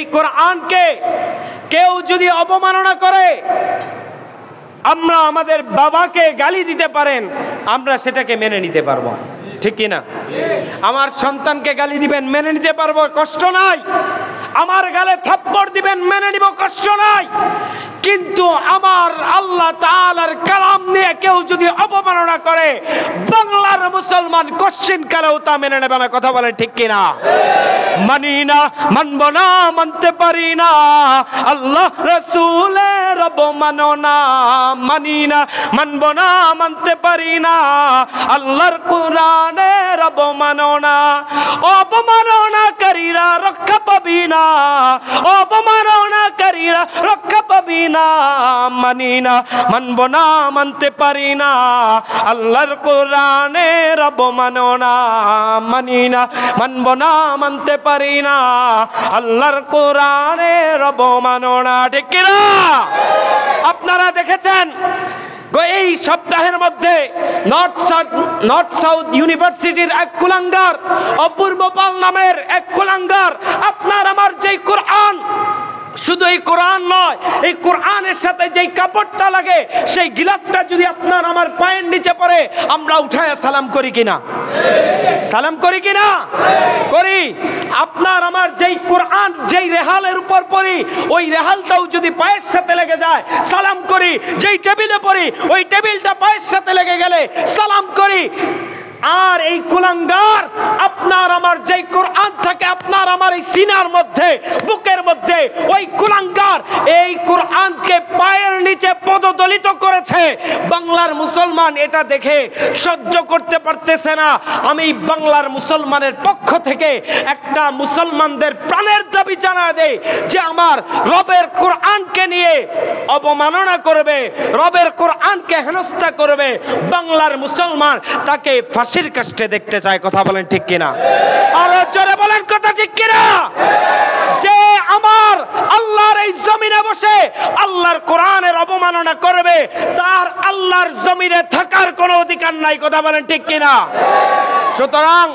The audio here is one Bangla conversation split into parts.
এই কোরআনকে কেউ যদি অবমাননা করে, আমরা আমাদের বাবাকে গালি দিতে পারেন, আমরা সেটাকে মেনে নিতে পারবো, ঠিক কি না? আমার সন্তানকে গালি দিবেন, মেনে নিতে পারবো, কষ্ট নাই। আমার গালে থাপ্পড় দিবেন, মেনে নিব, কষ্ট নাই। কিন্তু আমার আল্লাহ তাআলার কালাম নিয়ে কেউ যদি অবমাননা করে, বাংলার মুসলমান কোশ্চিন কালেও তা মেনে নেবে না। কথা বলে ঠিক কিনা? মানি না, মানব না, মানতে পারি না, আল্লাহ রাসূলের অবমাননা। মানি না, মানব না, মানতে পারি না, আল্লাহর কোরআনের অবমাননা। অবমাননাকারীরা রক্ষা পাবি না, অবমাননাকারীরা রক্ষা পাবি না। মানি না, মানব না, মানতে পারি না, আল্লাহর কোরআনের অবমাননা। মানি না, মানব না, মানতে পারি না, আল্লাহর কোরআনের অবমাননা। ঠিক কি না? আপনারা দেখেছেন এই সপ্তাহের মধ্যে নর্থ সাউথ ইউনিভার্সিটির এক কুলাঙ্গার, অপূর্ব পাল নামের এক কুলাঙ্গার, আপনার আমার যেই কোরআন, শুধু এই কোরআন নয়, এই কোরআনের সাথে যেই কাপড়টা লাগে, সেই গিলাফটা যদি আপনার আমার পায়ের নিচে পড়ে, আমরা উঠায় সালাম করি কিনা? সালাম করি কিনা? করি। আপনার আমার যেই কোরআন যেই রেহালের উপর পড়ি, ওই রেহালটাও যদি পায়ের সাথে লেগে যায়, সালাম করি। যেই টেবিলে পড়ি, ওই টেবিলটা পায়ের সাথে লেগে গেলে সালাম করি। আর এই কুলাঙ্গার আপনার আমার যেই কোরআন থাকে আপনার আমার এই সিনার মধ্যে, বুকের মধ্যে, ওই কুলাঙ্গার এই কোরআনকে পায়ের নিচে পদদলিত করেছে। বাংলার মুসলমান এটা দেখে সহ্য করতে পারতেছে না। আমি বাংলার মুসলমানের পক্ষ থেকে একটা মুসলমানদের প্রাণের দাবি জানা দেই যে আমার রবের কোরআনকে নিয়ে অবমাননা করবে, রবের কোরআনকে হেনস্থা করবে, বাংলার মুসলমান তাকে ফাঁসির কাষ্টে দেখতে চায়। কথা বলেন ঠিক কিনা? আরো জোরে বলেন কথা ঠিক কিনা? যে আমার আল্লাহর এই জমিনে বসে আল্লাহর কোরআনের অবমাননা করবে, তার আল্লাহর জমিনে থাকার কোনো অধিকার নাই। কথা বলেন ঠিক কিনা? সুতরাং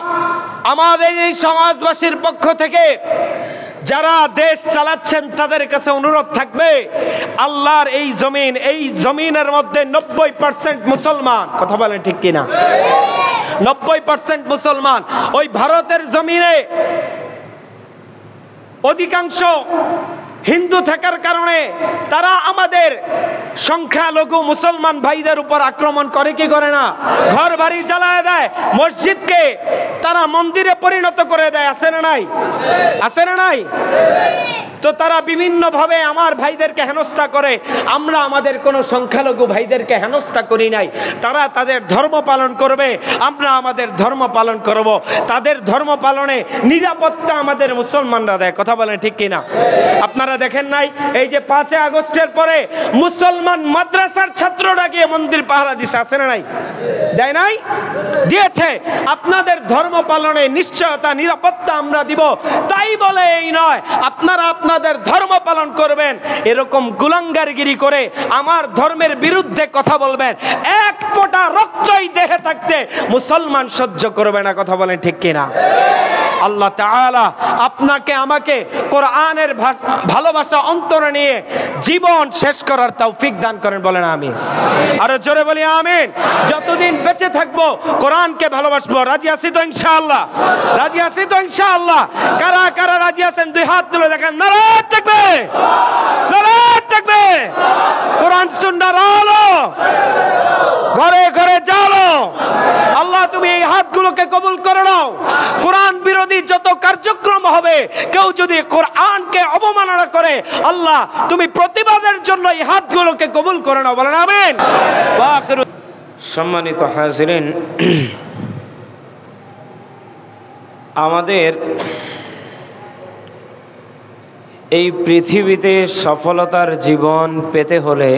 আমাদের এই সমাজবাসীর পক্ষ থেকে যারা দেশ চালাচ্ছেন তাদের কাছে অনুরোধ থাকবে, আল্লাহর এই জমিন, এই জমিনের মধ্যে 90% মুসলমান। কথা বলেন ঠিক কিনা? 90% মুসলমান। ওই ভারতের জমিনে অধিকাংশ হিন্দু থাকার কারণে তারা আমাদের সংখ্যালঘু মুসলমান ভাইদের উপর আক্রমণ করে কি করে না? ঘর বাড়ি জ্বালায় দেয়, মসজিদকে তারা মন্দিরে পরিণত করে দেয়। আছে না নাই? আছে না নাই? তো তারা বিভিন্ন ভাবে আমার ভাইদেরকে হেনস্থা করে। আমরা আমাদের কোন সংখ্যালঘু ভাইদেরকে হেনস্থা করি নাই। তারা তাদের ধর্ম পালন করবে, আমরা আমাদের ধর্ম পালন করব। তাদের ধর্ম পালনে নিরাপত্তা আমাদের মুসলমানরা দেয়। কথা বলেন ঠিক কিনা? আপনারা দেখেন নাই এই যে 5 আগস্টের পরে মুসলমান মাদ্রাসার ছাত্ররা গিয়ে মন্দির পাহারা দিছে? আছে না নাই? দেয় নাই? দিয়েছে। আপনাদের ধর্ম পালনে নিশ্চয়তা, নিরাপত্তা আমরা দিব। তাই বলে এই নয় আপনারা আপনাদের ধর্ম পালন করবেন, এরকম কুলাঙ্গারগিরি করে আমার ধর্মের বিরুদ্ধে কথা বলবেন, এক ফোঁটা রক্তই দেহে থাকতে মুসলমান সহ্য করবে না। কথা বলেন ঠিক কিনা? আল্লাহ তাআলা আপনাকে আমাকে কোরআনের ভালোবাসা অন্তরে নিয়ে জীবন শেষ করার তৌফিক দান করেন। বলেন আমিন। আরো জোরে বলি আমিন। যতদিন বেঁচে থাকবো কোরআনকে ভালোবাসবো। রাজি আছি তো ইনশাআল্লাহ? রাজি আছি তো ইনশাআল্লাহ? কারা কারা রাজি আছেন দুই হাত তুলে দেখেন। নারায়ে তাকবীর, নারায়ে তাকবীর। কোরআন সুন্নাহর আলো ঘরে ঘরে জ্বালো। আল্লাহ তুমি এই হাতগুলোকে কবুল করে নাও। কোরআন বিরোধী যত কার্যক্রম হবে, কেউ যদি কোরআনকে অবমাননা করে, আল্লাহ তুমি প্রতিবাদের জন্য এই হাতগুলোকে কবুল করে নাও। বলেন আমিন। সম্মানিত হাজিরিন, আমাদের এই পৃথিবীতে সফলতার জীবন পেতে হলে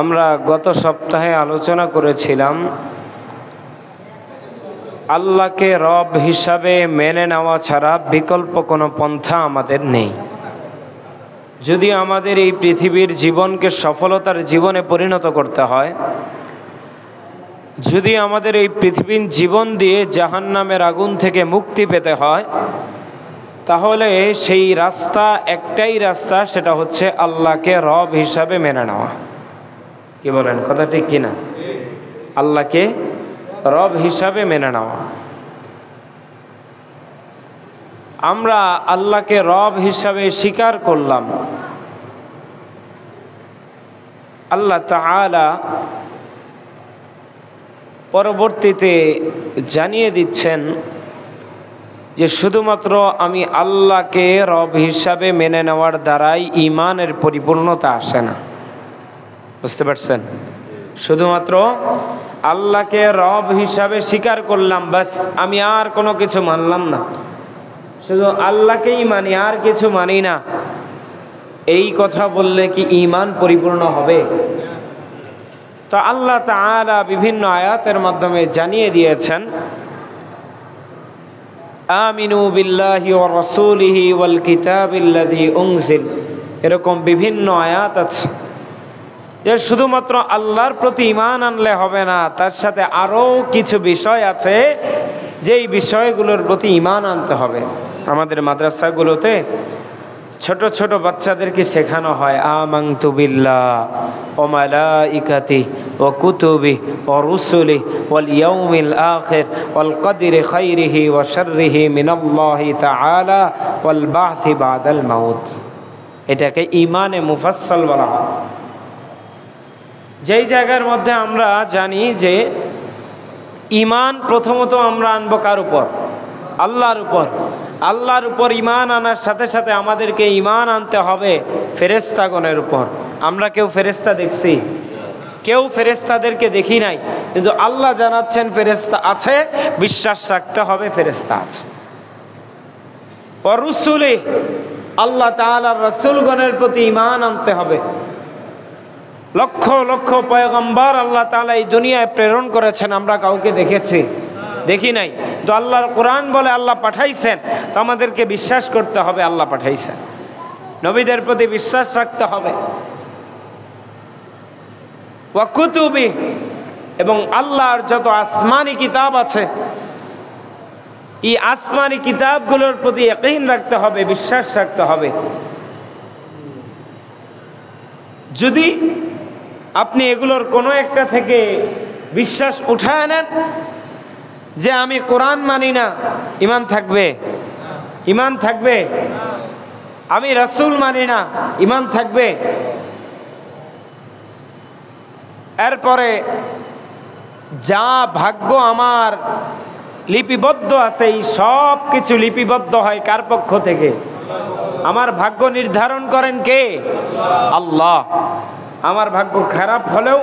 আমরা গত সপ্তাহে আলোচনা করেছিলাম আল্লাহকে রব হিসাবে মেনে নেওয়া ছাড়া বিকল্প কোনো পন্থা আমাদের নেই। যদি আমাদের এই পৃথিবীর জীবনকে সফলতার জীবনে পরিণত করতে হয়, যদি আমাদের এই পৃথিবীর জীবন দিয়ে জাহান্নামের আগুন থেকে মুক্তি পেতে হয়, তাহলে সেই রাস্তা একটাই রাস্তা, সেটা হচ্ছে আল্লাহকে রব হিসাবে মেনে নেওয়া। কি বলেন, কথা ঠিক কিনা? আল্লাহকে রব হিসাবে মেনে নেওয়া। আমরা আল্লাহকে রব হিসাবে স্বীকার করলাম। আল্লাহ তাআলা পরবর্তীতে জানিয়ে দিচ্ছেন যে শুধুমাত্র আমি আল্লাহকে রব হিসাবে মেনে নেওয়ার দ্বারাই ঈমানের পরিপূর্ণতা আসে না। বুঝতে পারছেন? শুধুমাত্র আল্লাহকে রব হিসাবে স্বীকার করলাম, বাস, আমি আর কোনো কিছু মানলাম না, শুধু আল্লাহকেই মানি, আর কিছু মানি না, এই কথা বললে কি ঈমান পরিপূর্ণ হবে? তো আল্লাহ তাআলা বিভিন্ন আয়াতের মাধ্যমে জানিয়ে দিয়েছেন, আমিনু বিল্লাহি ওয়া রাসূলিহি ওয়াল কিতাবিল্লাযী উনজিল। এরকম বিভিন্ন আয়াত আছে যে শুধুমাত্র আল্লাহর প্রতি ঈমান আনলে হবে না, তার সাথে আরও কিছু বিষয় আছে যেই বিষয়গুলোর প্রতি ঈমান আনতে হবে। আমাদের মাদ্রাসাগুলোতে ছোট ছোট বাচ্চাদেরকে শেখানো হয় আমানতু বিল্লাহ ওয়া মালাইকাতিহি ওয়া কুতুবিহি ওয়া রুসুলিহি ওয়াল ইয়াউমিল আখির ওয়াল কদরি খাইরিহি ওয়া শাররিহি মিনাল্লাহি তাআলা ওয়াল বা'থি বাদাল মাউত। এটাকে ঈমানে মুফাসসাল বলা হয়। যেই জায়গার মধ্যে আমরা জানি যে ঈমান প্রথমত আমরা আনবো কার উপর? আল্লাহর উপর। আল্লাহর উপর ঈমান আনার সাথে সাথে আমাদেরকে ঈমান আনতে হবে ফেরেশতাগণের উপর। আমরা কেউ ফেরেশতা দেখছি? কেউ ফেরেশতাদেরকে দেখি নাই, কিন্তু আল্লাহ জানাচ্ছেন ফেরেশতা আছে, বিশ্বাস রাখতে হবে ফেরেশতা আছে। ওয়া রুসুলি, আল্লাহ তাআলার রাসূলগণের প্রতি ঈমান আনতে হবে। লক্ষ লক্ষ পয়গম্বর আল্লাহ তাআলা এই দুনিয়ায় প্রেরণ করেছেন, আমরা কাউকে দেখেছি? দেখি নাই। তো আল্লাহর কোরআন বলে আল্লাহ পাঠাইছেন, তো আমাদেরকে বিশ্বাস করতে হবে আল্লাহ পাঠাইছেন। নবীদের প্রতি বিশ্বাস রাখতে হবে। ওয়া কুতুবি, এবং আল্লাহর যত আসমানি কিতাব আছে, এই আসমানি কিতাবগুলোর প্রতি ইয়াকিন রাখতে হবে, বিশ্বাস রাখতে হবে। যদি আপনি এগুলোর কোনো একটা থেকে বিশ্বাস উঠায় নেন যে আমি কোরআন মানি না, ঈমান থাকবে? ঈমান থাকবে? আমি রাসূল মানি না, ঈমান থাকবে? এরপরে যা ভাগ্য আমার লিপিবদ্ধ আছে, এই সব কিছু লিপিবদ্ধ হয় কার পক্ষ থেকে? আমার ভাগ্য নির্ধারণ করেন কে? আল্লাহ। আমার ভাগ্য খারাপ হলেও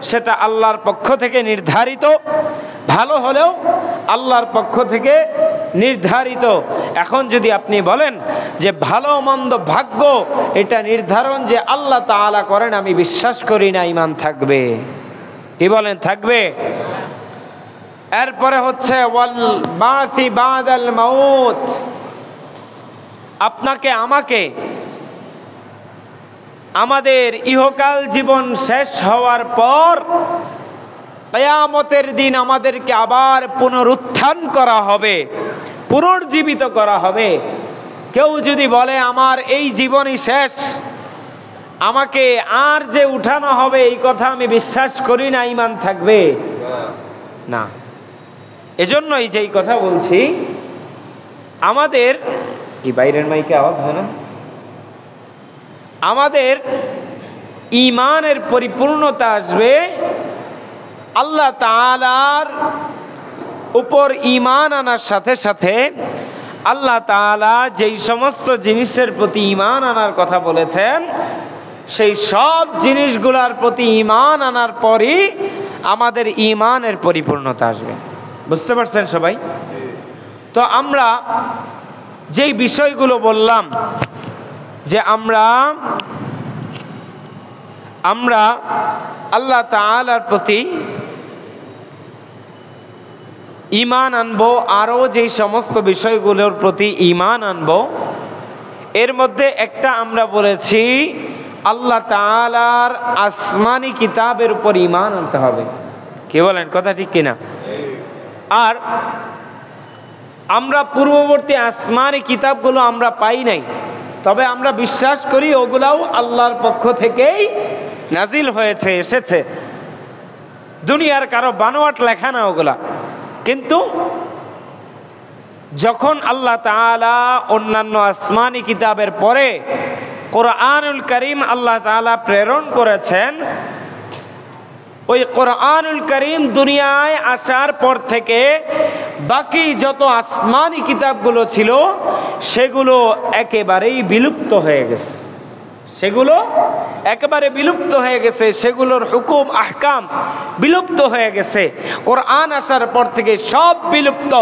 সেটা আল্লাহর পক্ষ থেকে নির্ধারিত, ভালো হলেও আল্লাহর পক্ষ থেকে নির্ধারিত। এখন যদি আপনি বলেন যে ভালো মন্দ ভাগ্য এটা নির্ধারণ যে আল্লাহ তাআলা করেন, আমি বিশ্বাস করি না, ঈমান থাকবে? কি বলেন, থাকবে? এরপরে হচ্ছে ওয়াল বা'থি বাদাল মাউত, আপনাকে আমাকে আমাদের ইহকাল জীবন শেষ হওয়ার পর কিয়ামতের দিন আমাদেরকে আবার পুনরুত্থান করা হবে, পুনর্জীবিত করা হবে। কেউ যদি বলে আমার এই জীবনই শেষ, আমাকে আর যে উঠানো হবে, এই কথা আমি বিশ্বাস করি না, ঈমান থাকবে? না। এজন্যই যেই কথা বলছি, আমাদের কি বাইরের মাইকে আওয়াজ হয় না? আমাদের ঈমানের পরিপূর্ণতা আসবে আল্লাহ তাআলার উপর ঈমান আনার সাথে সাথে আল্লাহ তাআলা যেই সমস্ত জিনিসের প্রতি ঈমান আনার কথা বলেছেন, সেই সব জিনিসগুলোর প্রতি ঈমান আনার পরই আমাদের ঈমানের পরিপূর্ণতা আসবে। বুঝতে পারছেন সবাই? তো আমরা যেই বিষয়গুলো বললাম যে আমরা আল্লাহ তাআলার প্রতি ঈমান আনবো, আরও যেই সমস্ত বিষয়গুলোর প্রতি ঈমান আনবো, এর মধ্যে একটা আমরা বলেছি আল্লাহ তাআলার আসমানি কিতাবের উপর ঈমান আনতে হবে। কি বলেন, কথা ঠিক কিনা? আর আমরা পূর্ববর্তী আসমানি কিতাবগুলো আমরা পাই নাই, তবে আমরা বিশ্বাস করি ওগুলাও আল্লাহর পক্ষ থেকেই নাজিল হয়েছে, এসেছে। দুনিয়ার কারো বানোয়াট লেখা না ওগুলা। কিন্তু যখন আল্লাহ তাআলা অন্যান্য আসমানি কিতাবের পরে কোরআনুল কারীম আল্লাহ তাআলা প্রেরণ করেছেন, ওই কোরআনুল কারীম দুনিয়ায় আসার পর থেকে বাকি যত আসমানি কিতাবগুলো ছিল সেগুলো একেবারেই বিলুপ্ত হয়ে গেছে। সেগুলো একেবারে বিলুপ্ত হয়ে গেছে, সেগুলোর হুকুম আহকাম বিলুপ্ত হয়ে গেছে। কোরআন আসার পর থেকে সব বিলুপ্ত।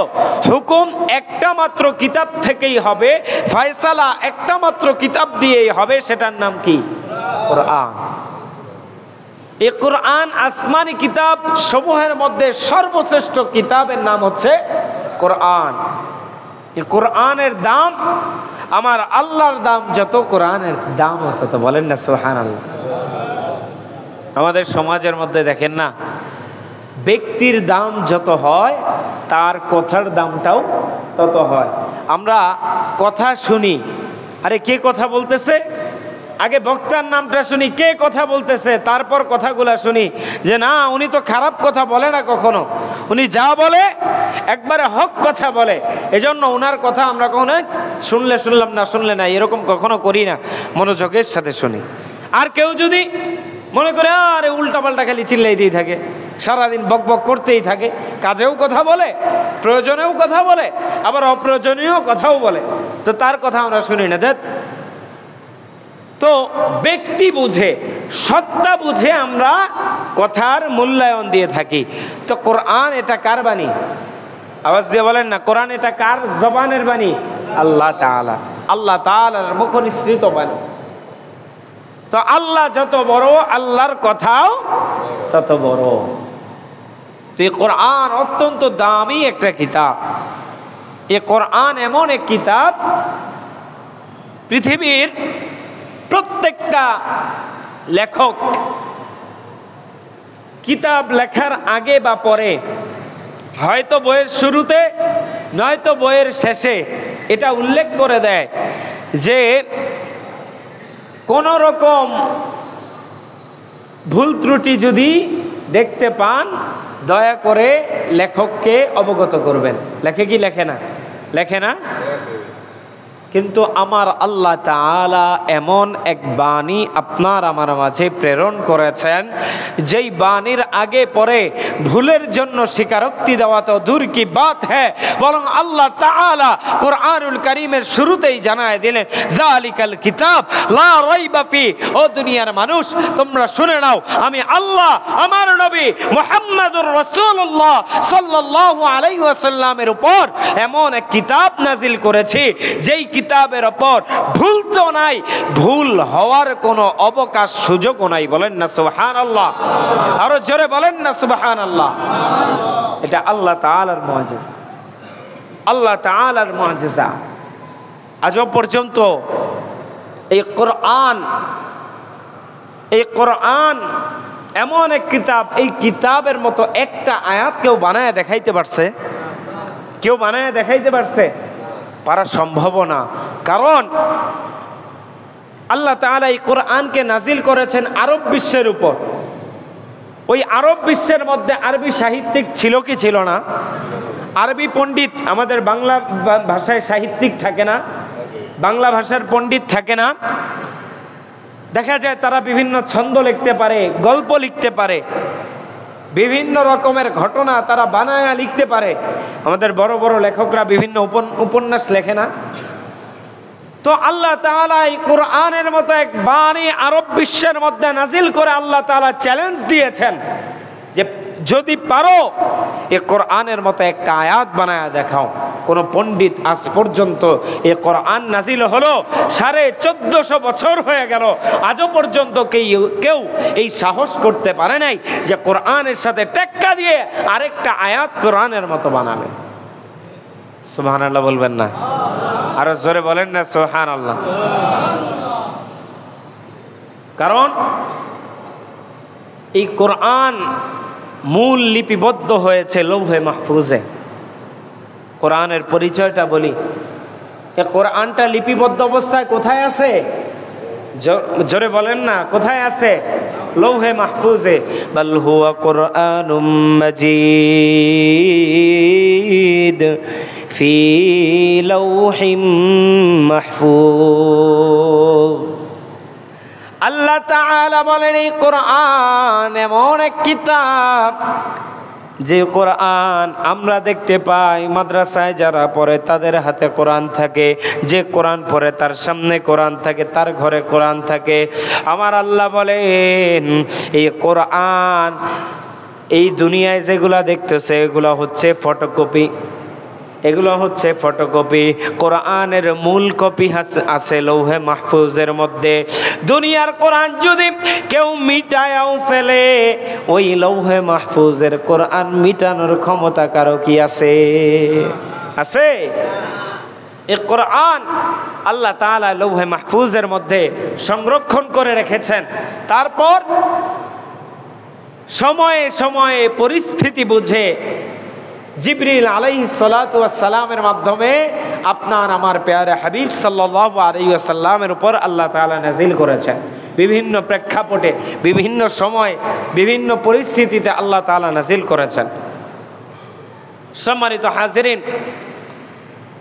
হুকুম একটা মাত্র কিতাব থেকেই হবে, ফয়সালা একটা মাত্র কিতাব দিয়েই হবে, সেটার নাম কি? কোরআন। এই কোরআন আসমানি কিতাব সমূহের মধ্যে সর্বশ্রেষ্ঠ কিতাবের নাম হচ্ছে কোরআন। এই কোরআনের দাম আমার আল্লাহর দাম যত, কোরআনের দাম তত। বলেন না সুবহানাল্লাহ। আমাদের সমাজের মধ্যে দেখেন না, ব্যক্তির দাম যত হয় তার কথার দামটাও তত হয়। আমরা কথা শুনি, আরে কে কথা বলতেছে, আগে বক্তার নামটা শুনি কে কথা বলতেছে, তারপর কথাগুলা শুনি যে না উনি তো খারাপ কথা বলে না কখনো, উনি যা বলে একবারে হক কথা বলে, এজন্য ওনার কথা আমরা কখনো শুনলে শুনলাম না শুনলে না এরকম কখনো করি না, মনোযোগের সাথে শুনি। আর কেউ যদি মনে করে আরে উল্টাপাল্টা খালি চিল্লাই দিয়ে থাকে, সারাদিন বক বক করতেই থাকে, কাজেও কথা বলে, প্রয়োজনেও কথা বলে, আবার অপ্রয়োজনীয় কথাও বলে, তো তার কথা আমরা শুনি না। তো ব্যক্তি বুঝে, সত্তা বুঝে আমরা কথার মূল্যায়ন দিয়ে থাকি। তো কোরআন এটা কার বাণী? আওয়াজ দিয়ে বলেন না, কোরআন এটা কার জবানের বাণী? আল্লাহ তাআলা, আল্লাহ তাআলার মুখ নিঃসৃত বাণী। তো আল্লাহ যত বড়, আল্লাহর কথাও তত বড়। তো এই কোরআন অত্যন্ত দামি একটা কিতাব। এই কোরআন এমন এক কিতাব, পৃথিবীর প্রত্যেকটা লেখক কিতাব লেখার আগে বা পরে, হয়তো বইয়ের শুরুতে নয়তো বইয়ের শেষে এটা উল্লেখ করে দেয় যে কোন রকম ভুল ত্রুটি যদি দেখতে পান দয়া করে লেখককে অবগত করবেন। লেখে কি লেখে না? লেখে না। কিন্তু আমার আল্লাহ তাআলা এমন এক বাণী আপনার আমার মাঝে প্রেরণ করেছেন, যেই বাণীর আগে পরে ভুলের জন্য স্বীকারোক্তি দেওয়া তো দূর কি বাত হ্যাঁ, বরং আল্লাহ তাআলা কোরআনুল কারীমের শুরুতেই জানায় দিলেন যালিকাল কিতাব লা রাইবা ফি। ও দুনিয়ার মানুষ, তোমরা শুনে নাও, আমি আল্লাহ আমার নবী মুহাম্মদুর রাসূলুল্লাহ সাল্লাল্লাহু আলাইহি ওয়াসাল্লামের উপর এমন এক কিতাব নাজিল করেছি, যেই কিতাবের ওপর ভুল তো নাই, ভুল হওয়ার কোনো অবকাশ সুযোগও নাই। বলেন না সুবহানাল্লাহ। আরো জোরে বলেন না সুবহানাল্লাহ। এটা আল্লাহ তাআলার মুআজিজা, আল্লাহ তাআলার মুআজিজা। আজ পর্যন্ত এই কোরআন এমন এক কিতাব, এই কিতাবের মতো একটা আয়াত কেউ বানায় দেখাইতে পারছে? কেউ বানায় দেখাইতে পারছে? পারা সম্ভব না। কারণ আল্লাহ তাআলা এই কোরআনকে নাজিল করেছেন আরব বিশ্বের উপর। ওই আরব বিশ্বের মধ্যে আরবি সাহিত্যিক ছিল কি ছিল না? আরবি পণ্ডিত, আমাদের বাংলা ভাষায় সাহিত্যিক থাকে না, বাংলা ভাষার পণ্ডিত থাকে না, দেখা যায় তারা বিভিন্ন ছন্দ লিখতে পারে, গল্প লিখতে পারে, বিভিন্ন রকমের ঘটনা তারা বানায়া লিখতে পারে। আমাদের বড় বড় লেখকরা বিভিন্ন উপন্যাস লেখে না? তো আল্লাহ তাআলা এই কোরআনের মতো এক বাণী আরব বিশ্বের মধ্যে নাজিল করে আল্লাহ তাআলা চ্যালেঞ্জ দিয়েছেন যে যদি পারো এই কোরআনের মতো একটা আয়াত বানায়া দেখাও। কোন পণ্ডিত আজ পর্যন্ত এই কোরআন নাজিল হলো 1450 বছর হয়ে গেল, আজও পর্যন্ত কেউ এই সাহস করতে পারে নাই যে কোরআনের সাথে টেক্কা দিয়ে আরেকটা আয়াত কোরআনের মতো বানাবে। সুবহানাল্লাহ বলবেন না? আরো জোরে বলেন না সুবহানাল্লাহ। কারণ এই কোরআন মূল লিপিবদ্ধ হয়েছে লৌহে মাহফুজে। কোরআনের পরিচয়টা বলি, এ কোরআনটা লিপিবদ্ধ অবস্থায় কোথায় আছে? জোরে বলেন না, কোথায় আছে? লৌহে মাহফুজে। বাল হুয়া কুরআনুম মাজিদ ফি লাউহিম মাহফুজ। আল্লাহ তাআলা বলেন এই কোরআন এমন এক কিতাব, যে কোরআন আমরা দেখতে পাই মাদ্রাসায় যারা পড়ে তাদের হাতে কোরআন থাকে, যে কোরআন পড়ে তার সামনে কোরআন থাকে, তার ঘরে কোরআন থাকে। আমার আল্লাহ বলেন এই কোরআন এই দুনিয়ায় যেগুলা দেখতেছে এগুলো হচ্ছে ফটোকপি, এগুলো হচ্ছে ফটোকপি। কোরআনের মূল কপি আছে লৌহে মাহফুজের মধ্যে। দুনিয়ার কোরআন যদি কেউ মিটায়াও ফেলে, ওই লৌহে মাহফুজের কোরআন মিটানোর ক্ষমতা কারো কি আছে? আছে? এই কোরআন আল্লাহ তাআলা লৌহে মাহফুজের মধ্যে সংরক্ষণ করে রেখেছেন। তারপর সময়ে সময়ে পরিস্থিতি বুঝে জিবরিল আলাইহিস সালাতু ওয়াস সালামের মাধ্যমে আপনার আমার প্যারে হাবিব সাল্লাল্লাহু আলাইহি ওয়াসাল্লামের উপর আল্লাহ তাআলা নাযিল করেছেন। বিভিন্ন প্রেক্ষাপটে, বিভিন্ন সময়, বিভিন্ন পরিস্থিতিতে আল্লাহ তাআলা নাযিল করেছেন। সম্মানিত হাজিরিন,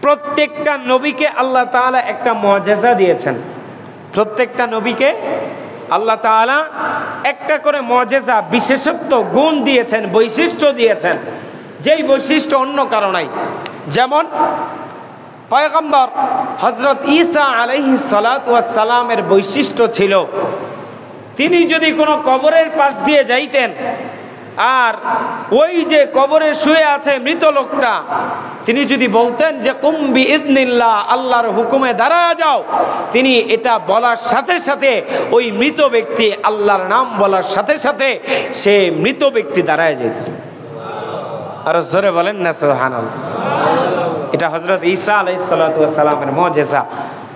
প্রত্যেকটা নবীকে আল্লাহ তাআলা একটা মুআজিজা দিয়েছেন। প্রত্যেকটা নবীকে আল্লাহ তাআলা একটা করে মুআজিজা, বিশেষত্ব, গুণ দিয়েছেন, বৈশিষ্ট্য দিয়েছেন, যেই বৈশিষ্ট্য অন্য কারো নাই। যেমন পয়গম্বর হযরত ঈসা আলাইহিস সালাতু ওয়াস সালামের বৈশিষ্ট্য ছিল, তিনি যদি কোনো কবরের পাশ দিয়ে যাইতেন আর ওই যে কবরে শুয়ে আছে মৃত লোকটা, তিনি যদি বলতেন যে কুম বিইذনিল্লাহ, আল্লাহর হুকুমে দাঁড়ায় যাও, তিনি এটা বলার সাথে সাথে ওই মৃত ব্যক্তি আল্লাহর নাম বলার সাথে সাথে সে মৃত ব্যক্তি দাঁড়ায় যেত। আর জোরে বলেন না সুবহানাল্লাহ। এটা হযরত ঈসা আলাইহিস সালাতু ওয়াস সালামের মুআজিজা।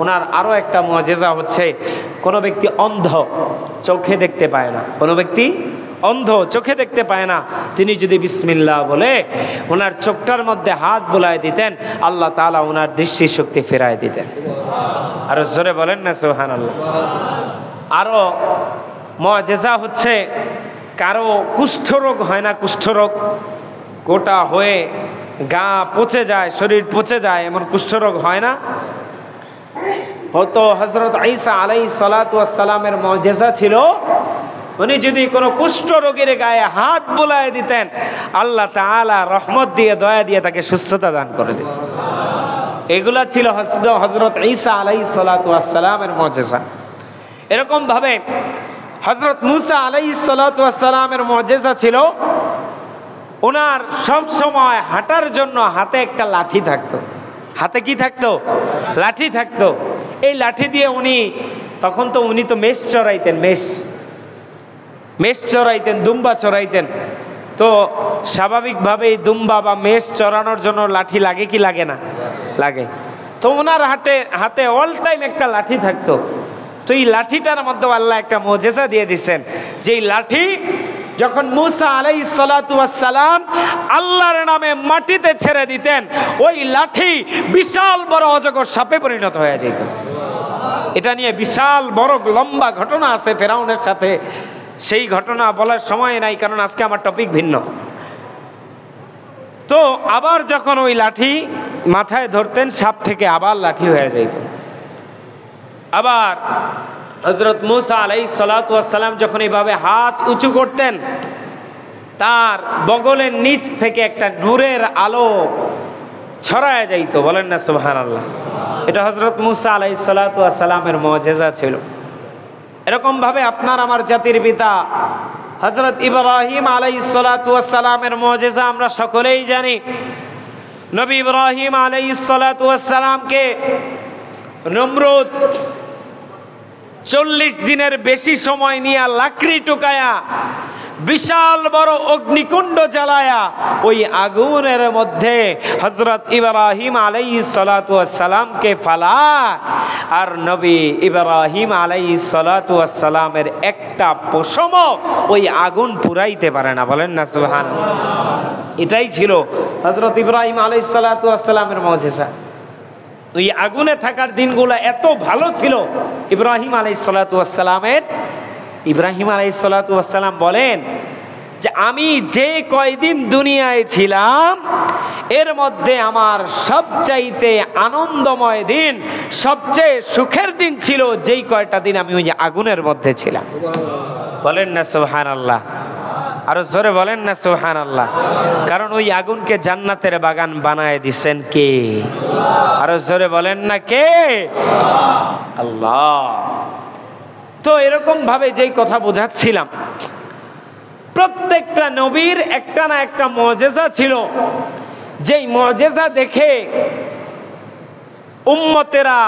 ওনার আরো একটা মুআজিজা হচ্ছে, কোনো ব্যক্তি অন্ধ, চোখে দেখতে পায় না, কোনো ব্যক্তি অন্ধ, চোখে দেখতে পায় না, তিনি যদি বিসমিল্লাহ বলে ওনার চোখটার মধ্যে হাত বুলায় দিতেন, আল্লাহ তাআলা ওনার দৃষ্টিশক্তি ফেরায় দিতেন। আর জোরে বলেন না সুবহানাল্লাহ। আরো মুআজিজা হচ্ছে, কারো কুষ্ঠরোগ হয় না, কুষ্ঠরোগ গোটা হয়ে গা পচে যায়, শরীর পচে যায়, এমন কুষ্ঠরোগ হয় না। হয়তো হযরত ঈসা আলাইহিস সালাতু ওয়াস সালামের মুআজিজা ছিল, উনি যদি কোনো কুষ্ঠ রোগীর গায়ে হাত বুলায় দিতেন, আল্লাহ তাআলা রহমত দিয়ে, দয়া দিয়ে তাকে সুস্থতা দান করে দিতেন। এগুলা ছিল হযরত ঈসা আলাইহিস সালাতু ওয়াস সালামের মুআজিজা। এরকম ভাবে হযরত মূসা আলাইহিস সালাতু ওয়াস সালামের মুআজিজা ছিল, ওনার সব সময় হাঁটার জন্য হাতে একটা লাঠি থাকতো। হাতে কি থাকতো? লাঠি থাকতো। এই লাঠি দিয়ে উনি, তখন তো উনি তো মেষ চড়াইতেন, মেষ চড়াইতেন, দুম্বা চড়াইতেন। তো স্বাভাবিকভাবেই দুম্বা বা মেষ চড়ানোর জন্য লাঠি লাগে কি লাগে না? লাগে। তো ওনার হাতে অল টাইম একটা লাঠি থাকতো। তো এই লাঠিটার মধ্যে আল্লাহ একটা মুআজিজা দিয়ে দিচ্ছেন, যে এই লাঠি যখন মূসা আলাইহিস সালাতু ওয়াস সালাম আল্লাহর নামে মাটিতে ছেড়ে দিতেন, ওই লাঠি বিশাল বড় অজগর সাপে পরিণত হয়ে যেত। এটা নিয়ে বিশাল বড় লম্বা ঘটনা আছে ফেরাউনের সাথে, সেই ঘটনা বলার সময় নাই, কারণ আজকে আমার টপিক ভিন্ন। তো আবার যখন ওই লাঠি মাথায় ধরতেন, সাপ থেকে আবার লাঠি হয়ে যেত। আবার হযরত মূসা আলাইহিস সালাতু ওয়াস সালাম যখন এইভাবে হাত উঁচু করতেন, তার বগলের নিচ থেকে একটা নূরের আলো ছড়ায় যাইত। বলেন না সুবহানাল্লাহ। এটা হযরত মূসা আলাইহিস সালাতু ওয়াস সালামের মুআজিজা ছিল। এরকম ভাবে আপনার আমার জাতির পিতা হযরত ইব্রাহিম আলাইহিস সালাতু ওয়াস সালামের মুআজিজা আমরা সকলেই জানি। নবী ইব্রাহিম আলাইহিস সালাতু ওয়াস সালামকে নমরুদ 40 দিনের বেশি সময় নিয়ে লাকড়ি টুকায়া বিশাল বড় অগ্নিকুণ্ড জ্বালায়া ওই আগুনের মধ্যে হযরত ইব্রাহিম আলাইহিস সালাতু ওয়াস সালামকে ফালায়, আর নবী ইব্রাহিম আলাইহিস সালাতু ওয়াস সালামের একটা পশমও ওই আগুন পুরাইতে পারে না। বলেন না সুবহানাল্লাহ। এটাই ছিল হযরত ইব্রাহিম আলাইহিস সালাতু ওয়াস সালামের মুজিজা। ওই আগুনে থাকার দিনগুলো এত ভালো ছিল ইব্রাহিম আলাইহিস সালাতু ওয়াস সালামের। ইব্রাহিম আলাইহিস সালাতু ওয়াস সালাম বলেন যে আমি যে কয়দিন দুনিয়ায় ছিলাম এর মধ্যে আমার সবচাইতে আনন্দময় দিন, সবচেয়ে সুখের দিন ছিল যেই কয়টা দিন আমি ওই আগুনের মধ্যে ছিলাম। বলেন না সুবহানাল্লাহ। আরো জোরে বলেন না সুবহানাল্লাহ। কারণ ওই আগুনকে জান্নাতের বাগান বানায় দিছেন কে? আরো জোরে বলেন না কে? আল্লাহ। তো এরকম ভাবে যেই কথা বোঝাচ্ছিলাম, প্রত্যেকটা নবীর একটা না একটা মুজিজা ছিল, যেই মুজিজা দেখে উম্মতেরা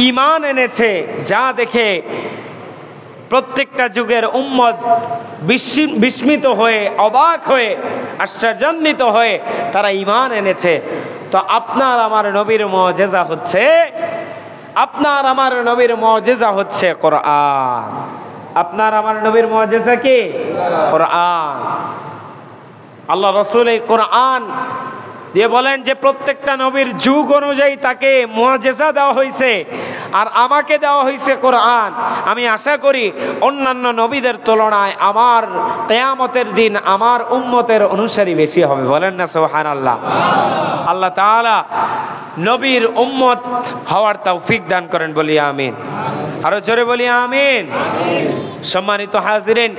ঈমান এনেছে, যা দেখে প্রত্যেকটা যুগের উম্মত বিস্মিত হয়ে, অবাক হয়ে, আশ্চর্যান্বিত হয়ে তারা ঈমান এনেছে। তো আপনার আমার নবীর মুজিজা হচ্ছে, আপনার আমার নবীর মুজিজা হচ্ছে কোরআন। আপনার আমার নবীর মুজিজা কি? কোরআন। আল্লাহ রাসূল এই কোরআন দিয়ে বলেন যে প্রত্যেকটা নবীর যুগ অনুযায়ী তাকে মুজিজা দেওয়া হয়েছে, আর আমাকে দেওয়া হয়েছে কোরআন। আমি আশা করি অন্যান্য নবীদের তুলনায় আমার কিয়ামতের দিন আমার উম্মতের অনুসারী বেশি হবে। বলেন না সুবহানাল্লাহ। আল্লাহ তাআলা নবীর উম্মত হওয়ার তৌফিক দান করেন, বলি আমিন। আরো জোরে বলি আমিন। সম্মানিত হাজিরিন,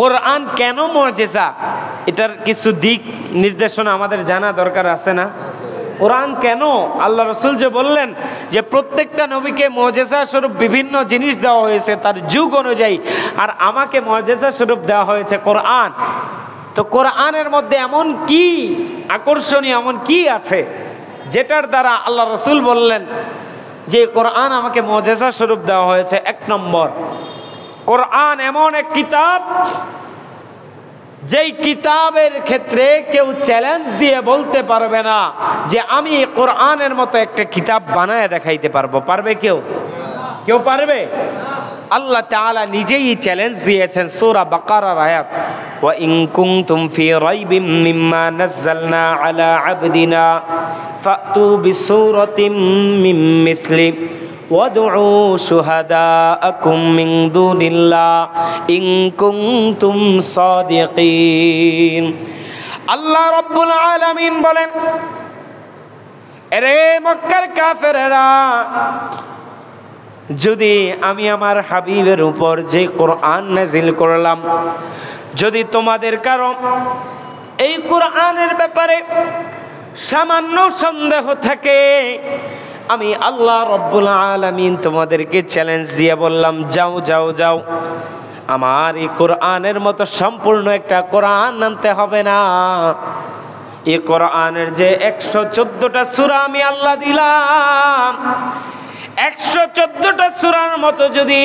কোরআন কেন মুজিজা, এটার কিছু দিক নির্দেশনা আমাদের জানা দরকার আছে না? কোরআন কেন? আল্লাহ রাসূল যে বললেন যে প্রত্যেকটা নবীকে মুজিজা স্বরূপ বিভিন্ন জিনিস দেওয়া হয়েছে তার যুগ অনুযায়ী, আর আমাকে মুজিজা স্বরূপ দেওয়া হয়েছে কোরআন। তো কোরআনের মধ্যে এমন কি আকর্ষণীয়, এমন কি আছে যেটার দ্বারা আল্লাহ রাসূল বললেন যে কোরআন আমাকে মুজিজা স্বরূপ দেওয়া হয়েছে? এক নম্বর, কোরআন এমন এক কিতাব যেই কিতাবের ক্ষেত্রে কেউ চ্যালেঞ্জ দিয়ে বলতে পারবে না যে আমি কোরআনের মতো একটা কিতাব বানায় দেখাইতে পারবো। পারবে কেউ? কেউ পারবে? আল্লাহ তাআলা নিজেই চ্যালেঞ্জ দিয়েছেন সূরা বাকারার আয়াত, ওয়া ইন কুনতুম ফি রাইবিম মিম্মা নাযালনা আলা আবদিনা ফাতু বিসূরাতিম মিন মিসলি ওয়াদউ শুহাদাআকুম মিন দুনিল্লাহ ইন কুনতুম সাদিকিন। আল্লাহ রাব্বুল আলামিন বলেন, এরে মক্কার কাফেরেরা, যদি আমি আমার হাবিবের উপর যে কোরআন নাজিল করলাম, যদি তোমাদের কারো এই কোরআনের ব্যাপারে সামান্য সন্দেহ থাকে, আমি আল্লাহ রাব্বুল আলামিন তোমাদেরকে চ্যালেঞ্জ দিয়ে বললাম, যাও যাও যাও, আমার এই কোরআনের মতো সম্পূর্ণ একটা কোরআন আনতে হবে না। এই কোরআনের যে 114টা সূরা আমি আল্লাহ দিলাম, 114টা সূরার মতো যদি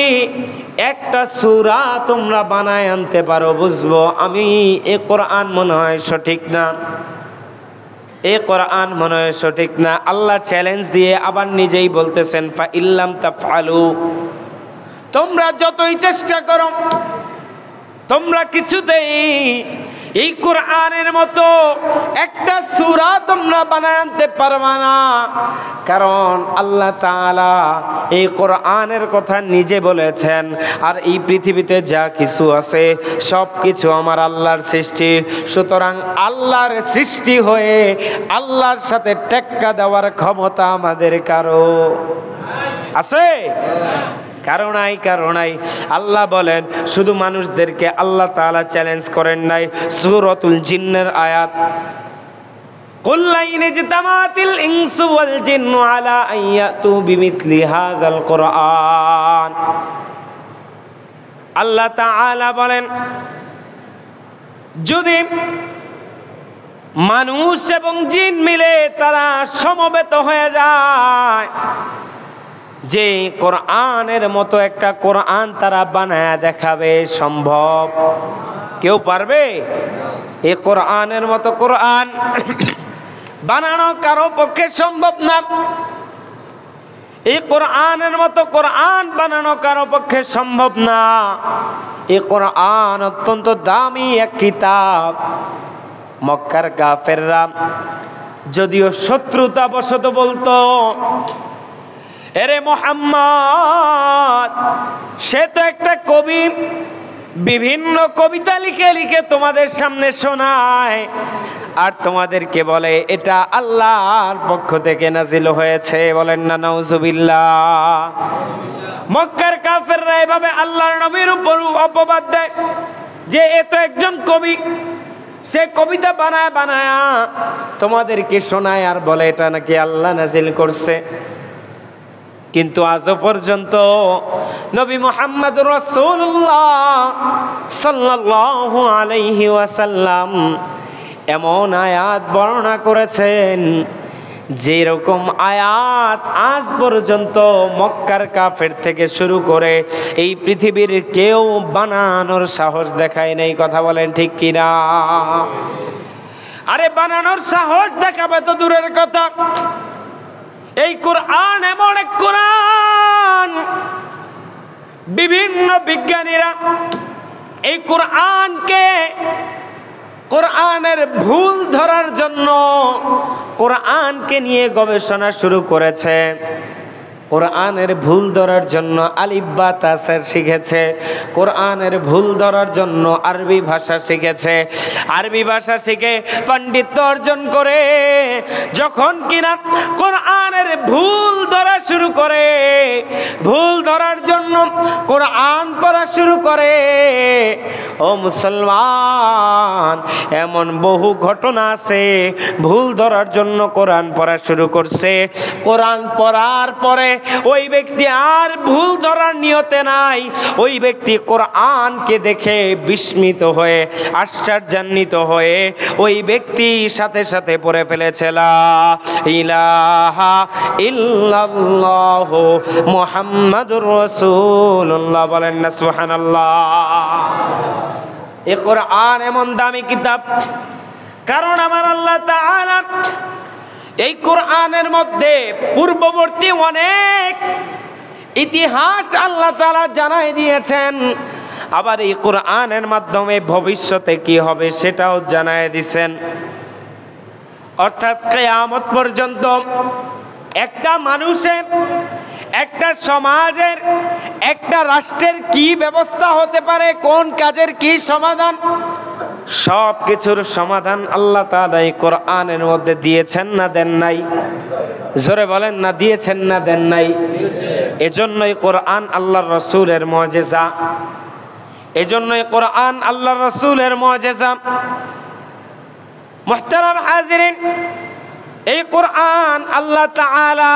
একটা সূরা তোমরা বানায় আনতে পারো, বুঝবো আমি এই কোরআন মনে হয় সঠিক না, এই কোরআন মনে হয় সঠিক না। আল্লাহ চ্যালেঞ্জ দিয়ে আবার নিজেই বলতেছেন, ফা ইল্লাম তাফআলু, তোমরা যতই চেষ্টা করো তোমরা কিছুতেই এই কোরআনের মতো একটা সূরা তোমরা বানায় আনতে পারবে না। কারণ আল্লাহ তাআলা এই কোরআনের কথা নিজে বলেছেন, আর এই পৃথিবীতে যা কিছু আছে সব কিছু আমার আল্লাহর সৃষ্টি। সুতরাং আল্লাহর সৃষ্টি হয়ে আল্লাহর সাথে টেক্কা দেওয়ার ক্ষমতা আমাদের কারো আছে? কারণাই কারণাই আল্লাহ বলেন, শুধু মানুষদেরকে আল্লাহ তাআলা চ্যালেঞ্জ করেন নাই। সূরাতুল জিন্নের আয়াত, কুল লাইন ইজতামাতিল ইনসু ওয়াল জিন্নু আলা আন ইয়াতু বিমিথলি হাযাল কোরআন। আল্লাহ তাআলা বলেন, যদি মানুষ এবং জিন মিলে তারা সমবেত হয়ে যায় যে কোরআনের মতো একটা কোরআন তারা বানায় দেখাবে, সম্ভব? কেউ পারবে? এই কোরআনের মতো কোরআন বানানো কারো পক্ষে সম্ভব না। এই কোরআনের মতো কোরআন বানানো কারো পক্ষে সম্ভব না। এই কোরআন অত্যন্ত দামি এক কিতাব। মক্কার কাফেররা যদিও শত্রুতা বশত বলতো, এরে মুহাম্মদ সে তো একটা কবি, বিভিন্ন কবিতা লিখে লিখে তোমাদের সামনে শোনায়, আর তোমাদেরকে বলে এটা আল্লাহর পক্ষ থেকে নাজিল হয়েছে। বলেন না নাউজুবিল্লাহ। মক্কার কাফেররা এভাবে আল্লাহর নবীর উপর অপবাদ দেয় যে এ তো একজন কবি, সে কবিতা বানায় বানায় তোমাদেরকে শোনায় আর বলে এটা নাকি আল্লাহ নাজিল করছে। কিন্তু আজও পর্যন্ত নবী মুহাম্মদুর রাসূলুল্লাহ সাল্লাল্লাহু আলাইহি ওয়াসাল্লাম এমন আয়াত বর্ণনা করেছেন যেরকম আয়াত আজ পর্যন্ত মক্কার কাফের থেকে শুরু করে এই পৃথিবীর কেউ বানানোর সাহস দেখায় নাই। কথা বলেন ঠিক কিনা? আরে বানানোর সাহস দেখাবে তো দূরের কথা, এই কোরআন এমন এক কোরআন, বিভিন্ন বিজ্ঞানীরা এই কোরআনকে, কোরআনের ভুল ধরার জন্য কোরআনকে নিয়ে গবেষণা শুরু করেছে। কোরআনের ভুল ধরার জন্য আলিফ বা তাসের শিখেছে, কোরআনের ভুল ধরার জন্য আরবি ভাষা শিখেছে, আরবি ভাষা শিখে পাণ্ডিত্য অর্জন করে যখন কিনা কোরআনের ভুল ধরা শুরু করে, ভুল ধরার জন্য কোরআন পড়া শুরু করে, ও মুসলমান এমন বহু ঘটনা আছে ভুল ধরার জন্য কোরআন পড়া শুরু করছে, কোরআন পড়ার পরে ওই ব্যক্তি আর ভুল ধরার নিয়তে নাই, ওই ব্যক্তি কোরআনকে দেখে বিস্মিত হয়ে আশ্চর্যান্বিত হয়ে ওই ব্যক্তি সাথে সাথে পড়ে ফেলেছে লা ইলাহা ইল্লাল্লাহ মুহাম্মাদুর রাসূলুল্লাহ। বলেন না সুবহানাল্লাহ। এই কোরআন এমন দামি কিতাব কারণ আমার আল্লাহ তাআলা এই কোরআনের মধ্যে পূর্ববর্তী অনেক ইতিহাস আল্লাহ তাআলা জানাই দিয়েছেন, আবার এই কোরআনের মাধ্যমে ভবিষ্যতে কি হবে সেটাও জানাই দিয়েছেন। অর্থাৎ কিয়ামত পর্যন্ত একটা মানুষের, একটা সমাজের, একটা রাষ্ট্রের কি ব্যবস্থা হতে পারে, কোন কাজের কি সমাধান, সব কিছুর সমাধান আল্লাহ তাআলা এই কোরআনের মধ্যে দিয়েছেন না দেন নাই? জোরে বলেন না দিয়েছেন না দেন নাই? এজন্যই কোরআন আল্লাহর রাসূলের মুজিজা, এজন্যই কোরআন আল্লাহর রাসূলের মুজিজা। মুহতারাম হাজিরিন, এই কোরআন আল্লাহ তাআলা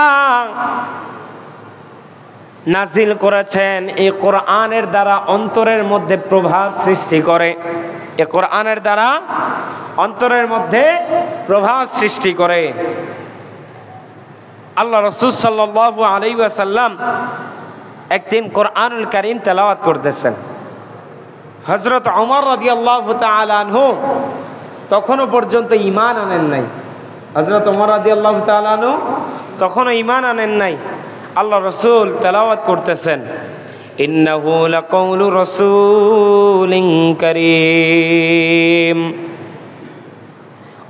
নাজিল করেছেন, এই কোরআনের দ্বারা অন্তরের মধ্যে প্রভাব সৃষ্টি করে, এই কোরআনের দ্বারা অন্তরের মধ্যে প্রভাব সৃষ্টি করে। আল্লাহ রাসূল সাল্লাল্লাহু আলাইহি ওয়াসাল্লাম একদিন কোরআনুল কারীম তেলাওয়াত করতেছেন। হযরত ওমর রাদিয়াল্লাহু তাআলা আনহু তখনও পর্যন্ত ঈমান আনেন নাই। হযরত ওমর রাদিয়াল্লাহু তাআলা আনহু তখনও ঈমান আনেন নাই। আল্লাহ রাসূল তেলাওয়াত করতেছেন, ইন্নাহু লাকাউলু রাসূলিন কারীম